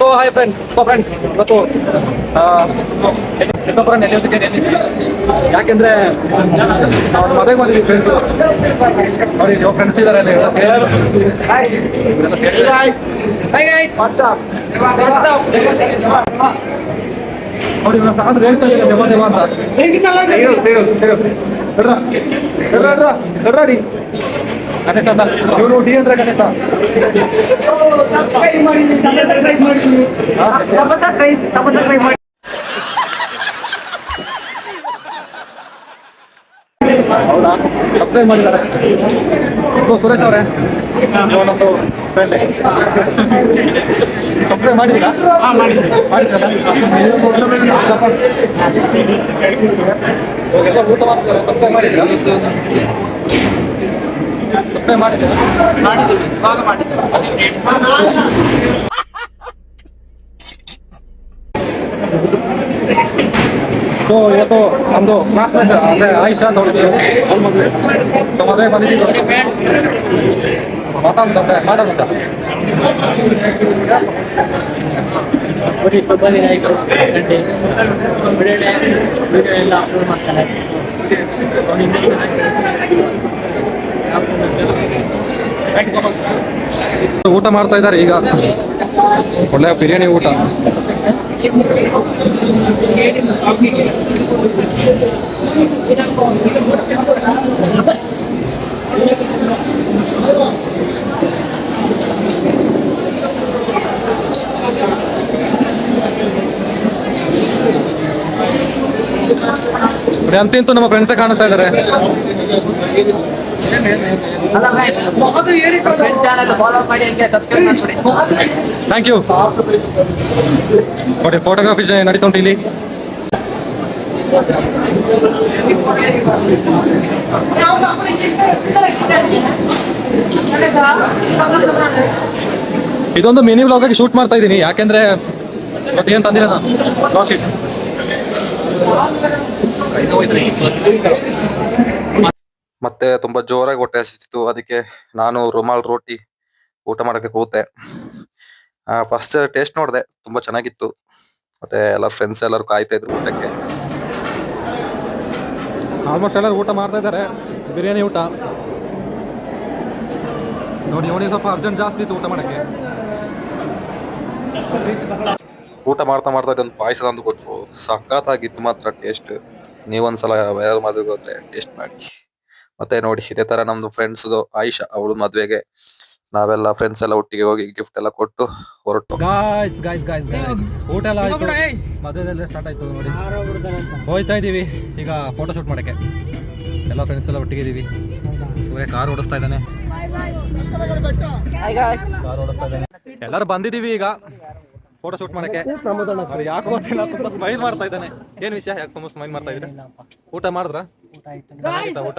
So hi friends ಇವತ್ತು ಸಿದ್ದಾಪುರ ನೆಲೆಯೋದಕ್ಕೆ ನೆಲ್ಲಿದ್ವಿ. ಯಾಕೆಂದ್ರೆ ನಾವು ಮದುವೆಗೆ ಬಂದಿದ್ವಿ ಫ್ರೆಂಡ್ಸ್. ನೋಡಿ ನೀವು ಫ್ರೆಂಡ್ಸ್ ಇದ್ದಾರೆ ಎಲ್ಲ ಸೇರಿ ನೋಡಿ ಅಂದ್ರೆ ಹೇಳ್ತಾ ಇದ್ದೀನಿ ದೇವ ಅಂತ ಗಣೇಶ ಅಂತ ಇವರು ಡಿ ಅಂದ್ರೆ ಗಣೇಶ. ಹೌದಾ, ಸಬ್ಸ್ಕ್ರೈಬ್ ಮಾಡಿದ್ದಾರೆ. ಸೊ ಸುರೇಶ್ ಅವರೇ, ನಮ್ಮದು ಫ್ರೆಂಡ್ ಸಬ್ಸ್ಕ್ರೈಬ್ ಮಾಡಿದ್ದೀರಾ? ಮಾಡಿದ್ರಲ್ಲ, ಊಟ ಮಾಡ್ತಾರೆ. ಸಬ್ಸ್ಕ್ರೈಬ್ ಮಾಡಿದ್ದೀರಾ? ಸಬ್ಸ್ಕ್ರೈಬ್ ಮಾಡಿದ್ದೀರಾ? ಸೊ ಇವತ್ತು ನಮ್ಮದು ಕ್ಲಾಸ್ಮೇಟ್ ಅಂದರೆ ಆಯಿಷಾ ಅಂತ ಹೊಡಿದ್ರು ಅವ್ರ ಮದುವೆ. ಸೊ ಮದುವೆ ಬಂದಿದ್ದೀವಿ. ಮಾತಾಡ್ತಾರೆ ಮಾತಾಡ್ಮಚ್ಚ. ಊಟ ಮಾಡ್ತಾ ಇದ್ದಾರೆ ಈಗ. ಒಳ್ಳೆಯ ಬಿರಿಯಾನಿ ಊಟ. ಅಂತೂ ನಮ್ಮ ಫ್ರೆಂಡ್ಸೇ ಕಾಣಿಸ್ತಾ ಇದ್ದಾರೆ. Thank you. ನೋಡಿ ಫೋಟೋಗ್ರಫಿ ನಡೀತಾ ಉಂಟು ಇಲ್ಲಿ. ಇದೊಂದು ಮಿನಿ ವ್ಲಾಗ್ ಆಗಿ ಶೂಟ್ ಮಾಡ್ತಾ ಇದ್ದೀನಿ. ಯಾಕೆಂದ್ರೆ ಏನ್ ತಂದಿರ ರಾಕೆಟ್ ಮತ್ತೆ ತುಂಬಾ ಜೋರಾಗಿ ಹೊಟ್ಟೆ ಹಸಿತಿತ್ತು. ಅದಕ್ಕೆ ನಾನು ರುಮಾಲ್ ರೋಟಿ ಊಟ ಮಾಡಕ್ಕೆ ಕೂತೆ. ಫಸ್ಟ್ ಟೇಸ್ಟ್ ನೋಡಿದೆ, ತುಂಬಾ ಚೆನ್ನಾಗಿತ್ತು. ಮತ್ತೆ ಎಲ್ಲ ಫ್ರೆಂಡ್ಸ್ ಎಲ್ಲರೂ ಕಾಯ್ತಾ ಇದ್ರು ಊಟಕ್ಕೆ. ಆಲ್ಮೋಸ್ಟ್ ಎಲ್ಲರೂ ಊಟ ಮಾಡ್ತಾ ಇದ್ದಾರೆ. ಬಿರಿಯಾನಿ ಊಟ ನೋಡಿ. ಅವನಿಗೆ ಸ್ವಲ್ಪ ಅರ್ಜೆಂಟ್ ಜಾಸ್ತಿ ಇತ್ತು ಊಟ ಮಾಡಕ್ಕೆ. ಊಟ ಮಾಡ್ತಾ ಇದೊಂದು ಪಾಯಸ ತಂದು ಕೊಟ್ರು. ಸಖತ್ತಾಗಿತ್ತು ಮಾತ್ರ ಟೇಸ್ಟ್. ನೀವೊಂದ್ಸಲ ಯಾರು ಮದುವೆಗೆ ಹೋದ್ರೆ ಟೇಸ್ಟ್ ಮಾಡಿ. ಮತ್ತೆ ನೋಡಿ, ಇದೇ ತರ ನಮ್ದು ಫ್ರೆಂಡ್ಸ್ ಆಯಿಷಾ ಅವಳು ಮದ್ವೆಗೆ ನಾವೆಲ್ಲ ಫ್ರೆಂಡ್ಸ್ ಎಲ್ಲ ಒಟ್ಟಿಗೆ ಹೋಗಿ ಗಿಫ್ಟ್ ಎಲ್ಲ ಕೊಟ್ಟು ಹೊರಟು. ಗಾಯ್ಸ್ ಊಟ ಎಲ್ಲ ಆಯ್ತು, ಮದುವೆದೆಲ್ಲ ಸ್ಟಾರ್ಟ್ ಆಯ್ತು. ನೋಡಿ ಹೋಯ್ತಾ ಇದೀವಿ ಈಗ ಫೋಟೋ ಶೂಟ್ ಮಾಡಕ್ಕೆ. ಎಲ್ಲ ಫ್ರೆಂಡ್ಸ್ ಎಲ್ಲ ಒಟ್ಟಿಗೆ ಇದೀವಿ. ಸೂರ್ಯ ಕಾರ್ ಓಡಿಸ್ತಾ ಇದ್ದಾನೆ. ಎಲ್ಲರೂ ಬಂದಿದೀವಿ ಈಗ ಫೋಟೋ ಶೂಟ್ ಮಾಡಕ್ಕೆ. ಯಾಕೆ ಗೊತ್ತಿಲ್ಲ, ತುಂಬಾ ಸ್ಮೈಲ್ ಮಾಡ್ತಾ ಇದ್ದಾನೆ. ಏನ್ ವಿಷಯ, ಯಾಕೆ ತುಂಬಾ ಸ್ಮೈಲ್ ಮಾಡ್ತಾ ಇದ್ರೆ? ಊಟ ಮಾಡಿದ್ರ? ಊಟ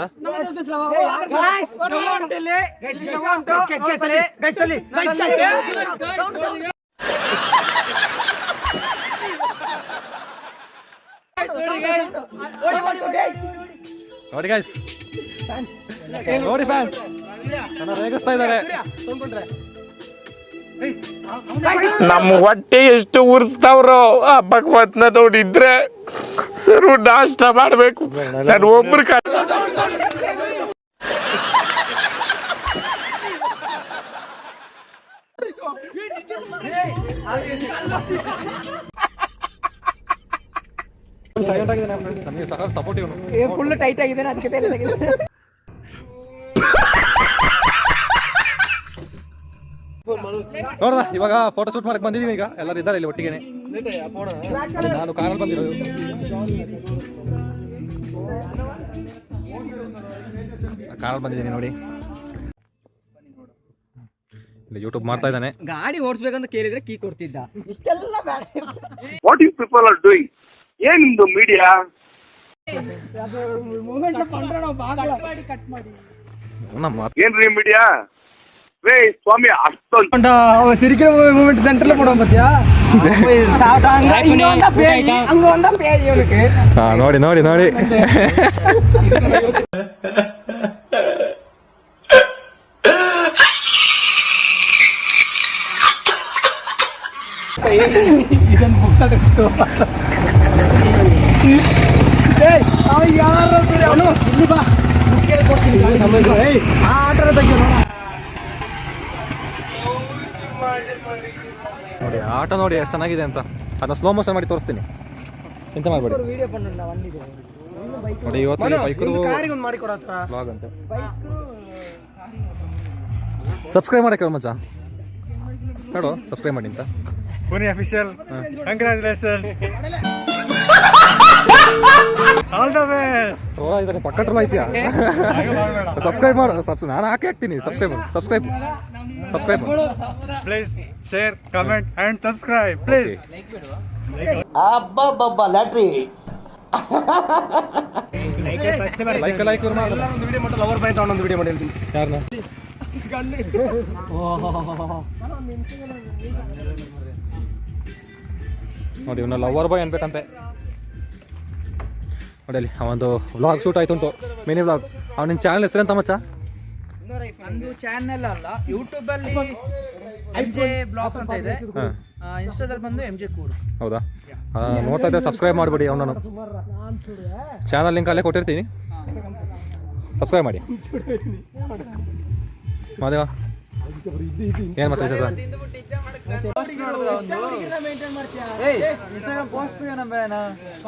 ನೋಡಿ ಗೈಸ್, ನೋಡಿ ಫ್ಯಾನ್ಸ್ ರೇಗಿಸ್ತಾ ಇದ್ದಾರೆ. ನಮ್ಮ ಹೊಟ್ಟೆ ಎಷ್ಟು ಉರ್ಸ್ತಾವ್ರೋ ಆ ಭಗವಂತನ ನೋಡಿದ್ರೆ ಸರು ನಾಷ್ಟ ಮಾಡ್ಬೇಕು. ನಾನು ಒಬ್ರು ಸಪೋರ್ಟಿವ್ ಫುಲ್ ಟೈಟ್ ಆಗಿದೆ. ಅದಕ್ಕೆ ನೋಡ್ದ, ಇವಾಗ ಫೋಟೋ ಶೂಟ್ ಮಾಡಕ್ ಬಂದಿದೀವಿ. ಈಗ ಎಲ್ಲರೂ ಇದ್ದಾರೆ ಇಲ್ಲಿ ಒಟ್ಟಿಗೆನೆ. ನಾನು ಕಾರಲ್ಲಿ ಬಂದಿರೋದು. ಕಾರಲ್ಲಿ ಬಂದಿದ್ದೀನಿ ನೋಡಿ. ಇಲ್ಲಿ ಯೂಟ್ಯೂಬ್ ಮಾಡ್ತಾ ಇದ್ದಾನೆ. ಗಾಡಿ ಓಡಿಸ್ಬೇಕಂತ ಕೇಳಿದ್ರೆ ಕೀ ಕೊಡ್ತಿದ್ದ. ಇಷ್ಟೆಲ್ಲ ಬೇಡ. What you people are doing? ಏನ್ ನಿಮ್ದು ಮೀಡಿಯಾ? ಏನ್ರಿ ಮೀಡಿಯಾ? ರೇ ಸ್ವಾಮಿ ಅಷ್ಟೊಂದು ಸಿರಿಕಿನ ಮೂವ್ಮೆಂಟ್ ಸೆಂಟರ್ல போடுவோம் பாத்தியா? சாவுட்டாங்க இங்க வந்தா பேய், அங்க வந்தா பேய் இவனுக்கு. ನೋಡಿ ನೋಡಿ ನೋಡಿ. ಇದೊಂದು ಬುಕ್ಸ್ ಆಟ ಸಿಕ್ತು. ಇಲ್ಲಿ ಬಾ, ಆ ಆಟದ ಬಗ್ಗೆ ನೋಡ. ನೋಡಿ ಆಟ ನೋಡಿ ಎಷ್ಟು ಚೆನ್ನಾಗಿದೆ ಅಂತ. ಅದನ್ನ ಸ್ಲೋ ಮೋಷನ್ ಮಾಡಿ ತೋರಿಸ್ತೀನಿ, ಚಿಂತೆ ಮಾಡಬೇಡಿ. ವಿಡಿಯೋ ಪಂಡ ವண்டிಗೆ ನೋಡಿ ಇವತ್ತು ಬೈಕರು ಕಾರಿಗೆ ಒಂದು ಮಾಡಿ ಕೊಡತ್ರ ಬ್ಲಾಗ್ ಅಂತ. ಸಬ್ಸ್ಕ್ರೈಬ್ ಮಾಡಕ್ಕೆ ಮಚ್ಚ ನೋಡು, ಸಬ್ಸ್ಕ್ರೈಬ್ ಮಾಡಿ ಅಂತ. Puni official congratulation, all the best. ಇದನ್ನ ಪಕ್ಕಟ್ರಲ್ಲ ಐತಿಯಾ? ಸಬ್ಸ್ಕ್ರೈಬ್ ಮಾಡು. ನಾನು ಹಾಕ್ತೀನಿ subscribe. Please share, comment and subscribe please. Like ಒಂದು ವಿಡಿಯೋ ಮಾಡಿ ಲವರ್ ಬಾಯ್ ತಗೊಂಡು ಒಂದು ವಿಡಿಯೋ ಮಾಡಿ ಹೇಳ್ತೀನಿ. ಯಾರನ್ನ? ನೋಡಿ ಇವನ್ನ ಲವರ್ ಬಾಯ್ ಅನ್ಬೇಕಂತೆ. ನೋಡಿ ಅಲ್ಲಿ ಅವನದು ವ್ಲಾಗ್ ಶೂಟ್ ಆಯ್ತು ಉಂಟು, ಮಿನಿ ವ್ಲಾಗ್. ನಿನ್ನ ಚಾನಲ್ ಹೆಸರೆಂತ ಮಚ್ಚ? ನಂದು ಚಾನೆಲ್ ಅಲ್ಲ, ಯೂಟ್ಯೂಬ್ ಅಲ್ಲಿ MJ ಬ್ಲಾಗ್ಸ್ ಅಂತ ಇದೆ, ಇನ್ಸ್ಟಾದಲ್ಲಿ ಬಂದು MJ ಕೂಡು. ಹೌದಾ? ನೋಡ್ತಾ ಇದ್ದೆ, ಸಬ್ಸ್ಕ್ರೈಬ್ ಮಾಡಿಬಿಡಿ ಅವನನ್ನು. ಚಾನಲ್ ಲಿಂಕ್ ಅಲ್ಲೇ ಕೊಟ್ಟಿರ್ತೀನಿ, ಸಬ್ಸ್ಕ್ರೈಬ್ ಮಾಡಿ. ಮಾದೇವ ಏನು ಮತ್ತೆ ವಿಶೇಷ?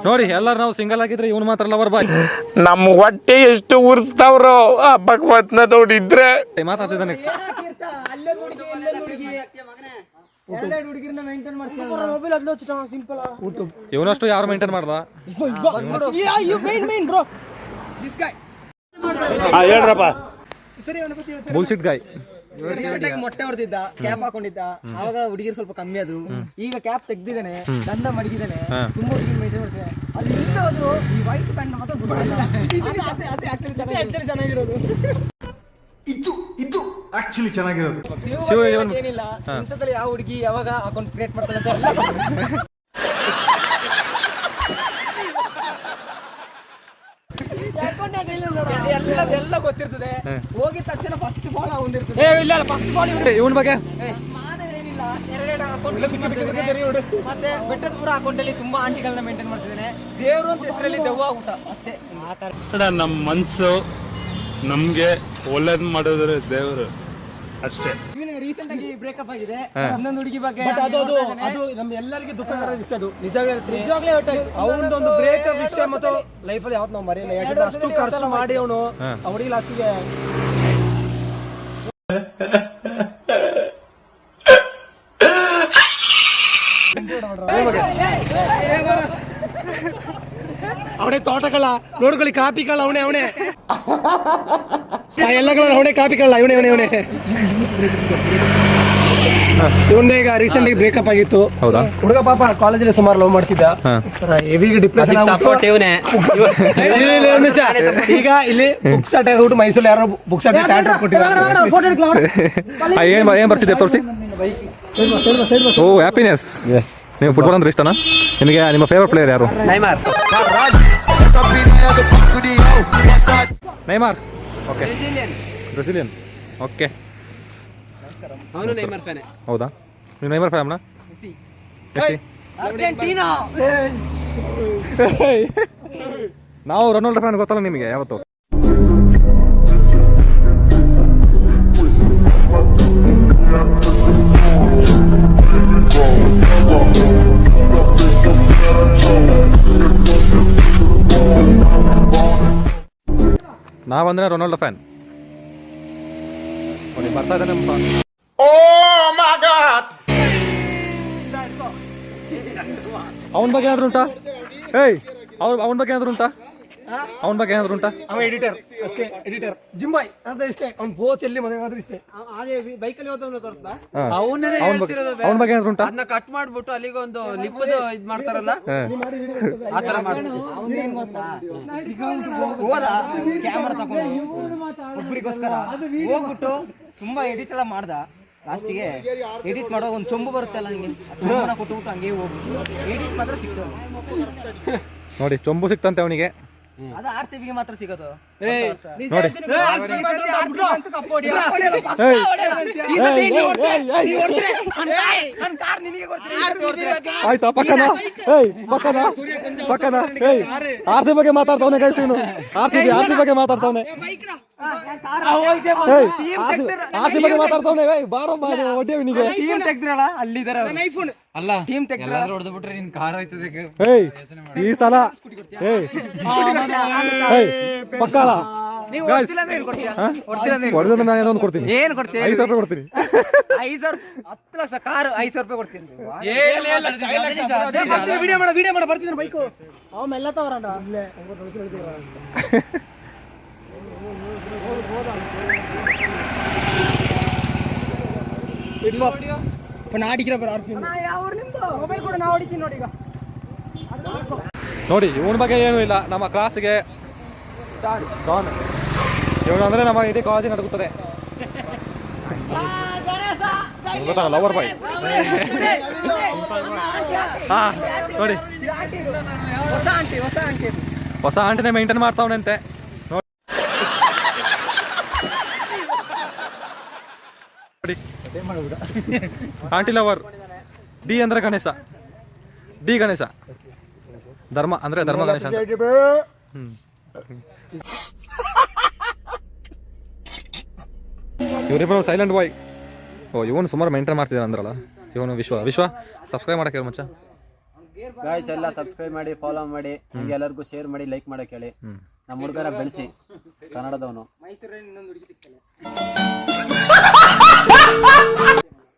ನೋಡಿ ಎಲ್ಲರೂ ನಾವು ಸಿಂಗಲ್ ಆಗಿದ್ರೆ ಇವನು ಮಾತ್ರ ಲವರ್ ಬಾಯ್. ನಮ್ಮ ಹೊಟ್ಟೆ ಎಷ್ಟು ಉರ್ಸ್ತಾವ್ರೋ ಆ ಭಗವತ್ನ ನೋಡಿದ್ರೆ. ಮಾತಾಡ್ತಿದ್ದಾನೆ. ಇವನಷ್ಟು ಯಾರು ಮೇಂಟೈನ್ ಮಾಡ್ದ? ಬುಲ್ಶಿಟ್ ಗಾಯ್. ಮೊಟ್ಟೆ ಹೊಡೆದಿದ್ದ, ಕ್ಯಾಪ್ ಹಾಕೊಂಡಿದ್ದ, ಆವಾಗ ಹುಡುಗಿರು ಸ್ವಲ್ಪ ಕಮ್ಮಿ ಆದ್ರು. ಈಗ ಕ್ಯಾಪ್ ತೆಗ್ದಿದ್ದಾನೆ, ದಂಡ ಮಡಗಿದ್ದಾನೆ, ತುಂಬಾ ಹುಡುಗಿ ಮೇಂಟೈನ್ ಮಾಡ್ತಾನೆ. ಅದು ಇಲ್ಲಾದ್ರು ಈ ವೈಟ್ ಪ್ಯಾಂಟ್ ಮಾತ್ರ ಚೆನ್ನಾಗಿರೋದು. ಇದು ಆಕ್ಚುಲಿ ಚೆನ್ನಾಗಿರೋದು. ಏನಿಲ್ಲ, ನಿಮಿಷದಲ್ಲಿ ಯಾವ ಹುಡುಗಿ ಯಾವಾಗ ಅಕೌಂಟ್ ಕ್ರಿಯೇಟ್ ಮಾಡ್ತಾರೆ ಅಂತ ಎಲ್ಲ ಗೊತ್ತಿರ್ತದೆ. ಹೋಗಿದ ತಕ್ಷಣ ಫಸ್ಟ್ ಬಾಲ್ ಹೊಂದಿರ್ತದೆ. ಫಸ್ಟ್ ಬಾಲ್ ಇವನ್ ಬಗ್ಗೆ ಏನಿಲ್ಲ, ಎರಡೆರಡು ಅಕೌಂಟ್ ಮತ್ತೆ ಬೆಟ್ಟದಪುರ ಅಕೌಂಟ್ ಅಲ್ಲಿ ತುಂಬಾ ಆಂಟಿಗಳನ್ನ ಮೇಂಟೈನ್ ಮಾಡ್ತಿದ್ದೇನೆ. ದೇವ್ರು ಅಂತ ಹೆಸರಲ್ಲಿ ದೆವ್ವ ಊಟ ಅಷ್ಟೇ. ನಮ್ಮ ಮನ್ಸು ನಮ್ಗೆ ಒಳ್ಳೇದ್ ಮಾಡಿದ್ರೆ ದೇವರು ಅಷ್ಟೇ. ರೀಸೆಂಟ್ ಆಗಿ ಬ್ರೇಕಪ್ ಆಗಿದೆ. ಇನ್ನೊಂದು ಹುಡುಗಿ ಬಗ್ಗೆ ಅದು ನಮ್ಮ ಎಲ್ಲರಿಗೆ ದುಃಖಕರ ವಿಷಯ. ಅದು ನಿಜವಾಗ್ಲೇ ಅವನೊಂದು ಬ್ರೇಕಪ್ ವಿಷಯ ಮತ್ತು ಲೈಫಲ್ಲಿ ಯಾವತ್ತು ನಾವು ಮರೆಯಲ್ಲ. ಯಾಕಂದ್ರೆ ಅಷ್ಟು ಖರ್ಚು ಮಾಡಿ ಅವನು ಆ ಹುಡುಗಿ ಲಾಸ್ಟಿಗೆ ಅವನೇ ತೋಟಗಳ ನೋಡ್ಕೊಳ್ಳಿ, ಕಾಪಿ ಕಳ್ಳ ಅವನೇ ಎಲ್ಲಗಳ ಅವನೇ ಕಾಪಿ ಕಳ್ಳ ಇವನೇ ಇವನೇ. ಈಗ ರೀಸೆಂಟ್ ಆಗಿ ಬ್ರೇಕಪ್ ಆಗಿತ್ತು. ಹೌದಾ? ಹುಡುಗ ಪಾಪ ಕಾಲೇಜಲ್ಲಿ ಸುಮಾರು ಲವ್ ಮಾಡ್ತಿದ್ದ. Heavy depression. ಈಗ ಇಲ್ಲಿ ಬುಕ್ಸ್ ಆಟ ಊಟ ಮೈಸೂರು ಯಾರೋ ಬುಕ್ಸ್ ಆಟ ಏನ್ ಬರ್ತಿದ್ದೆ ತೋರಿಸಿ. ಓ ಹ್ಯಾಪಿನೆಸ್. ನೀವು ಫುಟ್ಬಾಲ್ ಅಂದ್ರೆ ಇಷ್ಟನಾ ನಿಮಗೆ? ನಿಮ್ಮ ಫೇವರೇಟ್ ಪ್ಲೇಯರ್ ಯಾರು? ನೈಮಾರ್. Okay, Brazilian. ಓಕೆ, ಅವನು ನೈಮಾರ್ ಫ್ಯಾನ್. ಹೌದಾ? ನೀವು ನೈಮಾರ್ ಫ್ಯಾನ್? ನಾವು ರೊನಾಲ್ಡೋ ಫ್ಯಾನ್, ಗೊತ್ತಲ್ಲ ನಿಮಗೆ ಯಾವತ್ತು? ನಾವಂದ್ರೆ ರೊನಾಲ್ಡೋ ಫ್ಯಾನ್. ನೋಡಿ ಬರ್ತಾ ಇದ್ದಾನೆ. ಅವನ ಬಗ್ಗೆ ಏನಾದ್ರು ಉಂಟಾ? ಅವನ ಬಗ್ಗೆ ಏನಾದ್ರು ಉಂಟಾ? ಅವ ಎಡಿಟರ್ ಅಷ್ಟೇ, ಎಡಿಟರ್ ಜಿಂಬಾಯ್ ಅಂತ ಇಷ್ಟೇ. ಅವ್ನ ಬೋಸ್ ಎಲ್ಲಿ ಮದುವೆ ಆದ್ರೂ ಇಷ್ಟೇ. ಅದೇ ಬೈಕಲ್ಲಿ ಹೋದವನು ತೋರಿಸ್ತಾ ಅವನೇ ಅವನ ಬಗ್ಗೆ ಏನಾದ್ರು ಉಂಟಾ? ಅದನ್ನ ಕಟ್ ಮಾಡ್ಬಿಟ್ಟು ಅಲ್ಲಿಗೆ ಒಂದು ಲಿಪ್ಪದು ಇದ್ ಮಾಡ್ತಾರಲ್ಲ, ಆತರ ಹೋದ ಕ್ಯಾಮರಾ ತಗೊಂಡು ಒಬ್ಬರಿಗೋಸ್ಕರ ಹೋಗ್ಬಿಟ್ಟು ತುಂಬಾ ಎಡಿಟ್ ಎಲ್ಲ ಮಾಡ್ದ. ಲಾಸ್ಟಿಗೆ ಎಡಿಟ್ ಮಾಡೋ ಒಂದು ಚೊಂಬು ಬರುತ್ತಲ್ಲ, ಹಂಗೆ ಚೊಂಬನ ಕೊಟ್ಬಿಟ್ಟು ಹಂಗೆ ಹೋಗ್ಬಿಟ್ಟು ಎಡಿಟ್ ಮಾತ್ರ ಸಿಕ್ತು. ನೋಡಿ ಚೊಂಬು ಸಿಕ್ತಂತೆ ಅವನಿಗೆ. ಅದು RCB ಗೆ ಮಾತ್ರ ಸಿಗೋದು. ನೋಡಿ ಆಯ್ತಾ ಪಕ್ಕನ ಪಕ್ಕನ RCB ಬಗ್ಗೆ ಮಾತಾಡ್ತಾವನೆ ಗೈಸ್ ಇವನು RCB ಬಗ್ಗೆ ಮಾತಾಡ್ತಾವನೆ RCB ಬಗ್ಗೆ ಮಾತಾಡ್ತಾವನೆ ಬಾರೋ ಒಡ್ಡೆ ಇವನಿಗೆ ಟೀಮ್ ತೆಗ್ದ್ರಲ್ಲ ಅಲ್ಲಿದಾರ ಅಲ್ಲ ಟೀಮ್ ತೆಗ್ದ್ರಲ್ಲ ಹೊಡೆದ್ಬಿಟ್ರೆ ನಿನ್ ಕಾರ್ ಹೋಯ್ತದೆ ಈ ಸಲ ಪಕ್ಕಲ್ಲ ಹೊಡೆದ್ರೆ ನಾನು ಏನೋ ಒಂದು ಕೊಡ್ತೀನಿ. ಏನ್ ಕೊಡ್ತೀನಿ? 5,000 ರೂಪಾಯಿ ಕೊಡ್ತೀನಿ. 5,000 10 ಲಕ್ಷ ಕಾರು 5,000 ರೂಪಾಯಿ ಕೊಡ್ತೀನಿ. ವಿಡಿಯೋ ಮಾಡ ಬರ್ತೀನಿ ಬೈಕು ಮೆಲ್ಲ ತವರಂಡ ನೋಡಿ ಇವನ ಬಗ್ಗೆ ಏನೂ ಇಲ್ಲ. ನಮ್ಮ ಕ್ಲಾಸ್ಗೆ ಇವನು ಅಂದ್ರೆ ನಮ್ಮ ಇಡೀ ಕಾಲೇಜಿಗೆ ನಡುಗುತ್ತದೆ. ಲವರ್ ಬಾಯ್ ನೋಡಿ ಹೊಸ ಆಂಟಿನೇ ಮೇಂಟೈನ್ ಮಾಡ್ತಾವನಂತೆ. ನೋಡಿ ಆಂಟಿ ಲವರ್. ಡಿ ಅಂದ್ರೆ ಗಣೇಶ, ಡಿ ಗಣೇಶ. ಧರ್ಮ ಅಂದ್ರೆ ಧರ್ಮ ಗಣೇಶ ಅಂತ. ಇವರಿಬ್ಬರು ಸೈಲೆಂಟ್ ಬಾಯ್. ಇವನು ಸುಮಾರು ಮೇಂಟೈನ್ ಮಾಡ್ತಿದ್ದಾನೆ ಅಂದ್ರಲ್ಲ ಇವನು. ವಿಶ್ವ ಸಬ್ಸ್ಕ್ರೈಬ್ ಮಾಡಕ್ಕೆ ಹೇಳಿ ಮಚ್ಚ. ಗಾಯ್ಸ್ ಎಲ್ಲ ಸಬ್ಸ್ಕ್ರೈಬ್ ಮಾಡಿ, ಫಾಲೋ ಮಾಡಿ, ಹಂಗೆ ಎಲ್ಲರಿಗೂ ಶೇರ್ ಮಾಡಿ, ಲೈಕ್ ಮಾಡಕ್ಕೆ ಹೇಳಿ. ನಮ್ಮ ಹುಡುಗರ ಬೆಳೆಸಿ ಕನ್ನಡದವನು.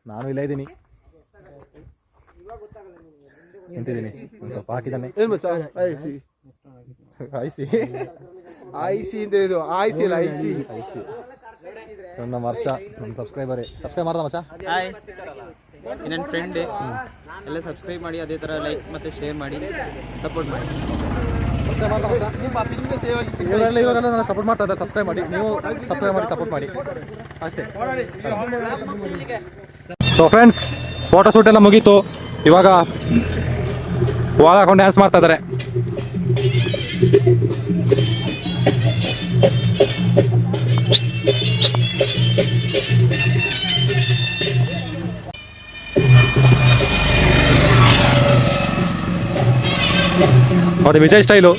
ನಾನು ಇಲ್ಲೇ ಇದ್ದೀನಿ, ನಿಂತಿದ್ದೀನಿ. ಒಂದು ಸ್ವಲ್ಪ ಹಾಕಿದ್ದಾನೆ. ಐಸಿ ಅಂತ ಹೇಳಿದ್ದು. ಐಸಿ ಅಲ್ಲ, ಐಸಿ. ನಮ್ಮ ವರ್ಷ ನಮ್ಮ ಸಬ್ಸ್ಕ್ರೈಬರ್ ಸಬ್ಸ್ಕ್ರೈಬ್ ಮಾಡ್ದ ಮಚ್ಚ. ನನ್ನ ಫ್ರೆಂಡ್ ಎಲ್ಲ ಸಬ್ಸ್ಕ್ರೈಬ್ ಮಾಡಿ, ಅದೇ ಥರ ಲೈಕ್ ಮತ್ತು ಶೇರ್ ಮಾಡಿ, ಸಪೋರ್ಟ್ ಮಾಡಿ. ಇವರೆಲ್ಲ ನಾನು ಸಪೋರ್ಟ್ ಮಾಡ್ತಾ ಇದ್ದಾರೆ. ಸಬ್ಸ್ಕ್ರೈಬ್ ಮಾಡಿ, ನೀವು ಸಬ್ಸ್ಕ್ರೈಬ್ ಮಾಡಿ, ಸಪೋರ್ಟ್ ಮಾಡಿ ಅಷ್ಟೇ. ಸೊ ಫ್ರೆಂಡ್ಸ್, ಫೋಟೋ ಶೂಟ್ ಎಲ್ಲ ಮುಗೀತು. ಇವಾಗ ವಾಲ್ ಹಾಕೊಂಡು ಡ್ಯಾನ್ಸ್ ಮಾಡ್ತಾ ಇದ್ದಾರೆ. ನೋಡಿ ವಿಜಯ್ ಸ್ಟೈಲು.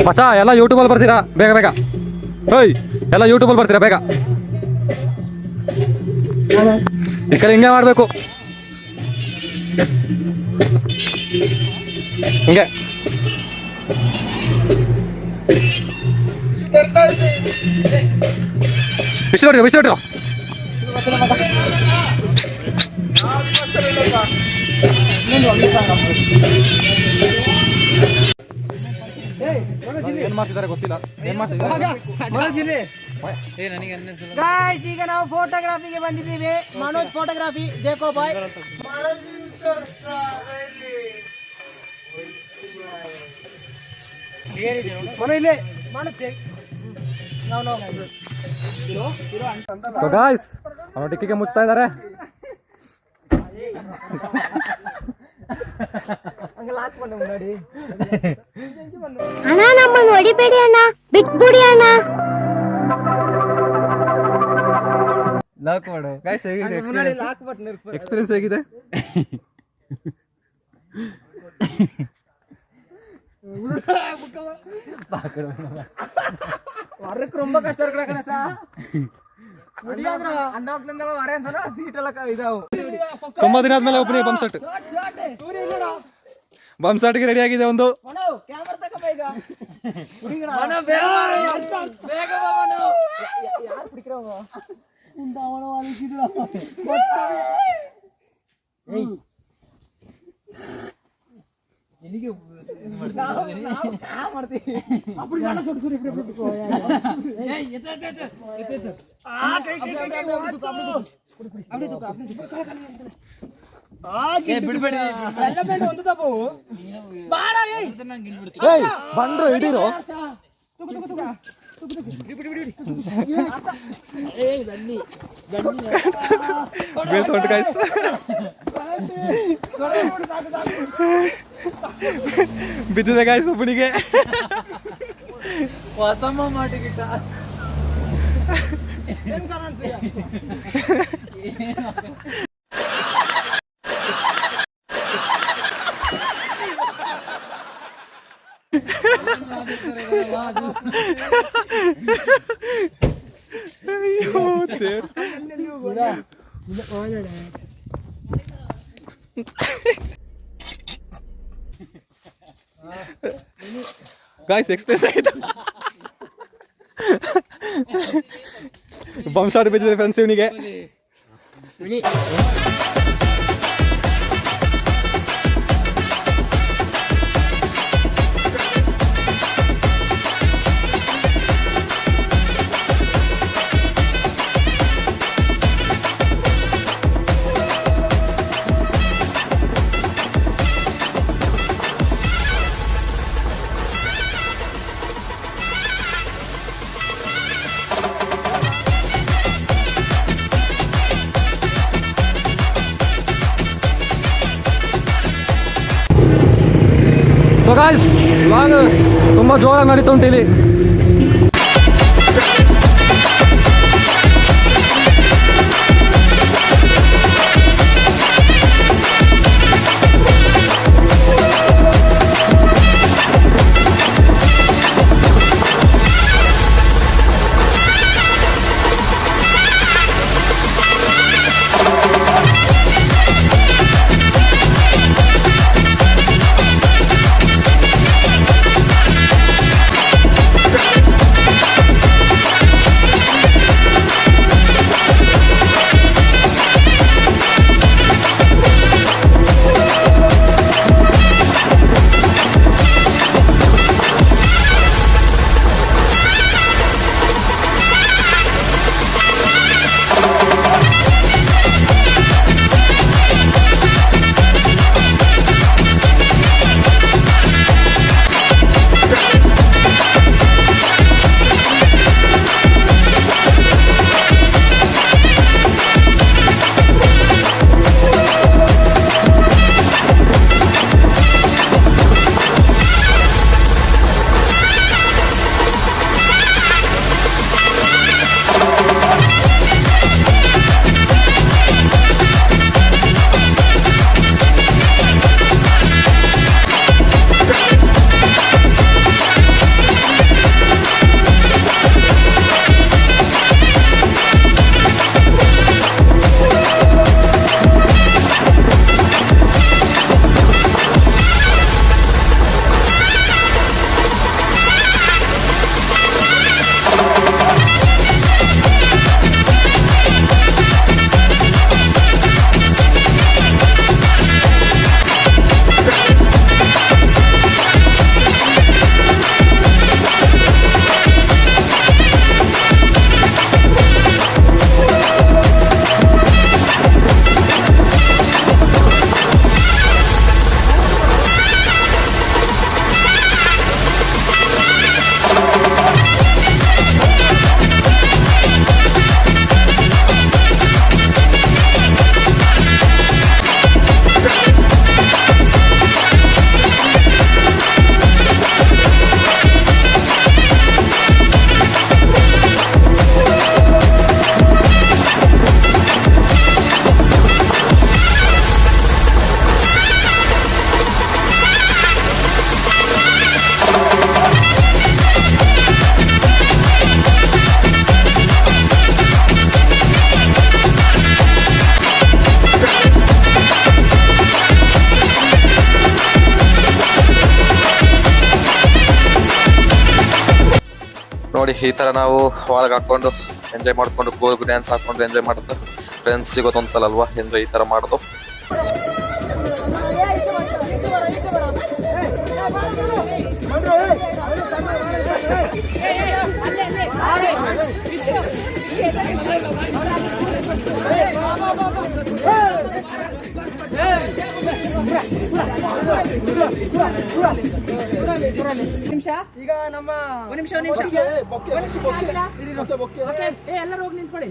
ಮಚ್ಚಾ ಎಲ್ಲ ಯೂಟ್ಯೂಬಲ್ಲಿ ಬರ್ತೀರಾ ಬೇಗ ಬೇಗ. ಹೇಯ್ ಎಲ್ಲ ಯೂಟ್ಯೂಬಲ್ಲಿ ಬರ್ತೀರಾ ಬೇಗ. ಈ ಕಡೆ ಹಿಂಗೆ ಮಾಡಬೇಕು, ಹಿಂಗೆ. ಬಿಸಿಲು ಏನ್ ಮಾಡ್ತಿದ್ದಾರೆ ಗೊತ್ತಿಲ್ಲ. ಏನ್ ಮಾಡ್ತಿದ್ದಾರೆ ಗಾಯ್ಸ್, ಈಗ ನಾವು ಫೋಟೋಗ್ರಾಫಿಗೆ ಬಂದಿದ್ದೀವಿ. ಮನೋಜ್ ಫೋಟೋಗ್ರಾಫಿ ದೇಕೋ ಬಾಯ್. ಸೊ ಗಾಯ್ಸ್, ಅವನು ಟಿಕ್ಕಿಗೆ ಮುಚ್ತಾ ಇದ್ದಾರೆ. ಅಣ್ಣ ನಮ್ಮನ್ನು ಹೊಡಿಬೇಡಿ ಅಣ್ಣ, ಬಿಟ್ಬಿಡಿ ಅಣ್ಣ. ಲಾಕ್ ಮಾಡು ಗಾಯ್ಸ್, ಹೇಗಿದೆ ಎಕ್ಸ್ಪೀರಿಯನ್ಸ್ ಹೇಗಿದೆ? வரக்கு ரொம்ப கஷ்டம் இருக்குடா கணேசா. முடியாதுடா. அந்த வக்லிಂದ வரேன்னு சொன்னா சீட் ಎಲ್ಲ ಇದಾವು. 90 ದಿನ ಆದ್ಮೇಲೆ ಓಪನಿಂಗ್ ಬಂಪ್ ಸೆಟ್. ಸೂರ್ಯ ಇಲ್ಲடா. ಬಂಪ್ ಸೆಟ್ ಗೆ ರೆಡಿ ಆಗಿದೆ ಒಂದು. ಮನೋ ಕ್ಯಾಮೆರಾ ತಕ ಬೇಗ. ಹುಡುಗಣ ಮನೋ ಬೇಗ ಬೇಗ ಬಾ ಮನೋ. ಯಾರು ಹುಡುಕறವ? ಇಂದ ಅವನ ಅಳಿಸಿದ್ರು. ಏಯ್ ನಿನಗೆ ಮಾಡ್ತೀವಿ. ಅಪ್ಪಡಿ ಮಾಡ ಸುಡು ಇಬ್ರು. ಏಯ್ ಎತ್ತ ಆ ಕೈ ಅಪ್ಪಡಿ ತುಕ ಬಿಡಬೇಡಿ. ಎಲ್ಲ ಬೇಡ ಒಂದು ತಪ್ಪು ಬಾಡ. ಏಯ್ ಬಂದ್ರು ಹಿಡೀರೋ. ಏಯ್ ಬನ್ನಿ ಬೀಳ್ತೊಂಟು ಗಾಯ್ಸ್. ಬಿದ್ದಿದೆ ಗಾಯ್ಸ್ ಒಬ್ಬನಿಗೆ. ಹೊಸಮ್ಮ ಮಾಡಿಗಿಟ್ಟ ಗಾಯ್ಸ್ ಎಕ್ಸ್ಪ್ರೆಸ್ ಆಯ್ತು. ಬಾಂಬ್ ಶಾಟ್ ಬಿದ್ದಿದೆ ಫ್ರೆಂಡ್ಸ್ ಇವನಿಗೆ. ಸೊ ಗಾಯ್ಸ್ ವ್ಲಾಗ್ ತುಂಬ ಜೋರಾಗಿ ನಡೀತಾ ಉಂಟು ಇಲ್ಲಿ. ನೋಡಿ ಈ ತರ ನಾವು ವಾಲ್ಗೆ ಹಾಕೊಂಡು ಎಂಜಾಯ್ ಮಾಡ್ಕೊಂಡು ಗೋಲ್ಗ್ ಡ್ಯಾನ್ಸ್ ಹಾಕೊಂಡು ಎಂಜಾಯ್ ಮಾಡೋದು ಫ್ರೆಂಡ್ಸ್ ಸಿಗೋದು ಒಂದ್ಸಲ ಅಲ್ವಾ ಎಂಜಾಯ್ ಈ ತರ ಮಾಡೋದು. ನಿಮಿಷ ಈಗ ನಮ್ಮ ನಿಮಿಷ ಎಲ್ಲರೂ ಹೋಗಿ ನಿಂತ್ಕೊಳ್ಳಿ.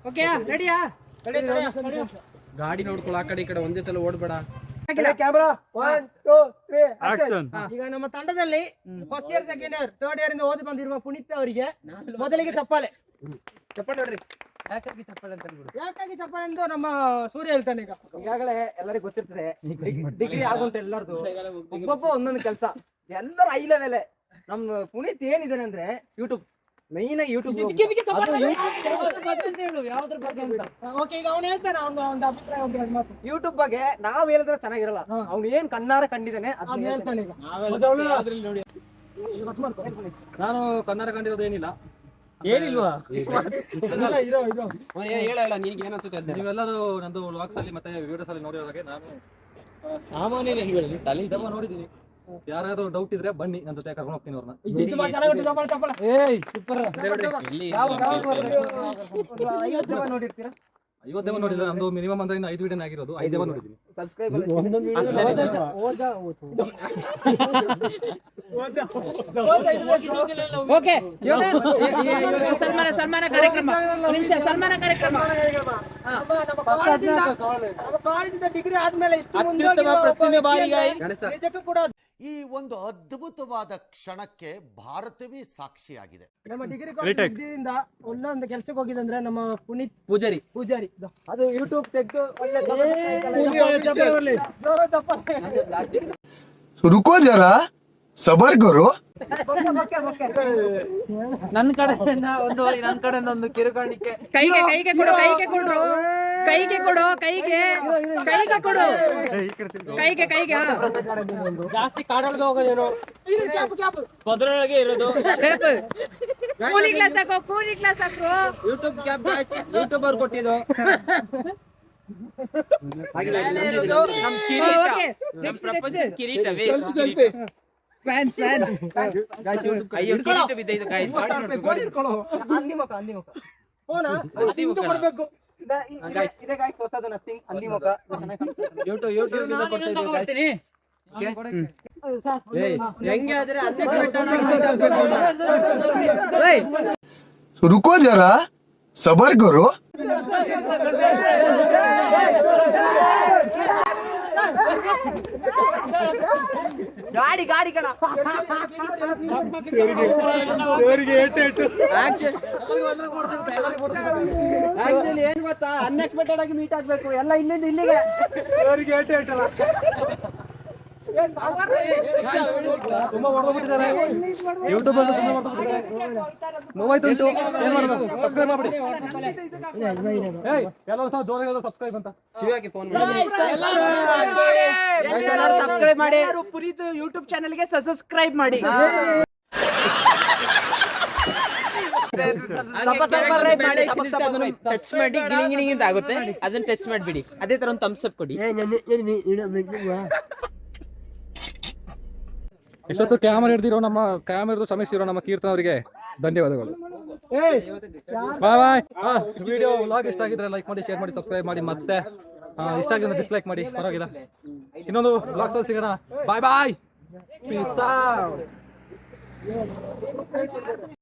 ಓಕೆ ರೆಡಿಯಾ? ಗಾಡಿ ನೋಡ್ಕೊಳ್ಳೋ ಆ ಕಡೆ ಈ ಕಡೆ ಒಂದೇ ಸಲ ಓಡ್ಬೇಡ. Camera 1 2 3 action. ಈಗ ನಮ್ಮ ತಂಡದಲ್ಲಿ first year, second year, third year ಇಂದ ಓದಿ ಬಂದಿರುವ ಪುನೀತ್ ಅವರಿಗೆ ಮೊದಲಿಗೆ ಚಪ್ಪಾಳೆ. ಚಪ್ಪಾಳೆ ನೋಡ್ರಿ. ಯಾಕಾಗಿ ಚಪ್ಪಾಳೆ ಅಂತ ಹೇಳ್ಬಿಡು. ಯಾಕಾಗಿ ಚಪ್ಪಾಳೆ ಎಂದು ನಮ್ಮ ಸೂರ್ಯ ಹೇಳ್ತಾನೆ. ಈಗ ಈಗಾಗಲೇ ಎಲ್ಲರಿಗೂ ಗೊತ್ತಿರ್ತದೆ ಡಿಗ್ರಿ ಆಗುಂಟ ಎಲ್ಲರದು ಒಬ್ಬೊಬ್ಬ ಒಂದೊಂದು ಕೆಲಸ, ಎಲ್ಲರೂ ಹೈ ಲೆವೆಲ್. ನಮ್ಮ ಪುನೀತ್ ಏನಿದೆ ಅಂದ್ರೆ ಯೂಟ್ಯೂಬ್ ಮೈನ್ ಆಗಿ ಯೂಟ್ಯೂಬ್ ಯಾವ್ದ್ರ ಬಗ್ಗೆ ಅಂತ. ಓಕೆ, ಈಗ ಅವನು ಹೇಳ್ತಾನೆ ಅವನ ಅಭಿಪ್ರಾಯ, ಒಂದು ಮಾತು. ಯೂಟ್ಯೂಬ್ ಬಗ್ಗೆ ನಾವ್ ಹೇಳಿದ್ರೆ ಚೆನ್ನಾಗಿರಲ್ಲ. ಅವ್ನು ಏನ್ ಕಣ್ಣಾರ ಕಂಡಿದ್ದಾನೆ ಅದ್ನ ಹೇಳ್ತಾನೆ ಈಗ. ನಾನು ಕನ್ನಡ ಕಂಡಿರೋದು ಏನಿಲ್ಲ. ಏನಿಲ್ವಾ? ಇರೋ. ಹೇಳ ನಿನ್ಗೆ ಏನಿಸುತ್ತೆ ಅಂತ. ನೀವೆಲ್ಲರೂ ನಂದು ವ್ಲಾಗ್ಸ್ ಅಲ್ಲಿ ಮತ್ತೆ ವಿಡಿಯೋಸ್ ಅಲ್ಲಿ ನೋಡಿರೋ ಹಾಗೆ ನಾನು ಸಾಮಾನ್ಯ ಇದೆಲ್ಲ ನೋಡಿದ್ದೀನಿ. ಯಾರಾದ್ರೂ ಡೌಟ್ ಇದ್ರೆ ಬನ್ನಿ, ನನ್ನ ಜೊತೆ ಕರ್ಕೊಂಡು ಹೋಗ್ತೀನಿ ಅವ್ರನ್ನ. ಇದು ತುಂಬಾ ಚೆನ್ನಾಗಿ ಉಂಟು, ಚಪ್ಪಾಳೆ, ಚಪ್ಪಾಳೆ. ಐವತ್ತು ಜನ ನೋಡಿರ್ತೀರಾ? 50 ದೇವ ನೋಡಿಲ್ಲ. ನಮ್ದು ಮಿನಿಮಮ್ ಅಂದ್ರೆ 5 ವಿಡಿಯೋ ಆಗಿರೋದು. 5 ದೇವ ನೋಡಿದ್ದೀನಿ. ಸಬ್ಸ್ಕ್ರೈಬ್ ಓಕೆ, ಸನ್ಮಾನ ಕಾರ್ಯಕ್ರಮ. ನಿಮಿಷ ಸನ್ಮಾನ ಕಾರ್ಯಕ್ರಮ. ಕಾಲೇಜಿಂದ ಡಿಗ್ರಿ ಆದ್ಮೇಲೆ ಇಷ್ಟು ನಿಜಕ್ಕೂ ಕೂಡ ಈ ಒಂದು ಅದ್ಭುತವಾದ ಕ್ಷಣಕ್ಕೆ ಭಾರತವೇ ಸಾಕ್ಷಿಯಾಗಿದೆ. ನಮ್ಮ ಡಿಗ್ರಿ ಕಾಲೇಜಿಂದ ಒಳ್ಳೊಂದು ಕೆಲ್ಸಕ್ಕೆ ಹೋಗಿದಂದ್ರೆ ನಮ್ಮ ಪುನೀತ್ ಪೂಜಾರಿ ಅದು ಯೂಟ್ಯೂಬ್ ತೆಗೆದು ಒಳ್ಳೆ रुको जरा सबर करो. ನನ್ನ ಕಡೆಯಿಂದ ಒಂದು ಕಿರುಕಾಣಿಕೆ. ಕೈಗೆ ಕೊಡು ಜಾಸ್ತಿ ಕಾಡಲ್ದು ಹೋಗೋದೇನು ಪದರೊಳಗೆ ಇರೋದು ಕೂಲಿಂಗ್ ಕ್ಲಾಸ್ ಹಾಕು ಯೂಟ್ಯೂಬ್ ಕ್ಯಾಪ್ ಯೂಟ್ಯೂಬರ್ ಕೊಟ್ಟಿದ್ದು. ಫ್ಯಾನ್ಸ್ ಕೊಡ್ಬೇಕು. ಇದೆ ಗಾಯ್ಸ್ ಹೊಸದು ನಥಿಂಗ್ ಅಂದಿ ಮುಖ ಯೂಟ್ಯೂಬ್ ಇಂದ ಕೊಡ್ತೀನಿ. ಹೆಂಗೆ ಆದ್ರೆ रुको जरा सबर करो. ಗಾಡಿ ಕಣ ಆಕ್ಚುಲಿ ಏನ್ ಗೊತ್ತಾ, ಅನ್ಎಕ್ಸ್ಪೆಕ್ಟೆಡ್ ಆಗಿ ಮೀಟ್ ಆಗ್ಬೇಕು ಎಲ್ಲ ಇಲ್ಲಿಂದ ಇಲ್ಲಿಗೆ. ತುಂಬಾ ಹೊಡೆದ್ಬಿಟ್ಟಿದ್ದಾರೆ ಯೂಟ್ಯೂಬ್ ಅಲ್ಲಿ. ತುಂಬಾ ಹೊಡೆದ್ಬಿಟ್ಟಿದ್ದಾರೆ. ನೋವಾಯ್ತು ಉಂಟು. ಏನ್ ಮಾಡೋದು? ಸಬ್ಸ್ಕ್ರೈಬ್ ಮಾಡ್ಬಿಡಿ. ಕೆಲವು ಸಹ ಜೋರಾಗಿ ಸಬ್ಸ್ಕ್ರೈಬ್ ಅಂತ ಶಿವಾಗೆ ಫೋನ್ ಸಬ್ಸ್ಕ್ರೈಬ್ ಮಾಡಿ. ಪುನೀತ್ ಯೂಟ್ಯೂಬ್ ಚಾನೆಲ್ಗೆ ಸಬ್ಸ್ಕ್ರೈಬ್ ಮಾಡಿ. ಟಚ್ ಮಾಡಿ ಗಿಣಿಂಗ್ ಅಂತ ಆಗುತ್ತೆ, ಅದನ್ನ ಟಚ್ ಮಾಡಿಬಿಡಿ. ಅದೇ ತರ ಒಂದು ಥಮ್ಸ್ ಅಪ್ ಕೊಡಿ. ಇಷ್ಟೊತ್ತು ಕ್ಯಾಮರಾ ಹಿಡಿದಿರೋ ಶ್ರಮಿಸಿರೋ ನಮ್ಮ ಕೀರ್ತನ ಅವರಿಗೆ ಧನ್ಯವಾದಗಳು. ಬಾಯ್ ಬಾಯ್. ವಿಡಿಯೋ ವ್ಲಾಗ್ ಇಷ್ಟ ಆಗಿದ್ರೆ ಲೈಕ್ ಮಾಡಿ, ಶೇರ್ ಮಾಡಿ, ಸಬ್ಸ್ಕ್ರೈಬ್ ಮಾಡಿ. ಮತ್ತೆ ಇಷ್ಟ ಆಗಿದ್ರೆ ಡಿಸ್ಲೈಕ್ ಮಾಡಿ, ಪರವಾಗಿಲ್ಲ. ಇನ್ನೊಂದು ವ್ಲಾಗ್ಸ್ ಅಲ್ಲಿ ಸಿಗೋಣ. Bye bye. Peace out.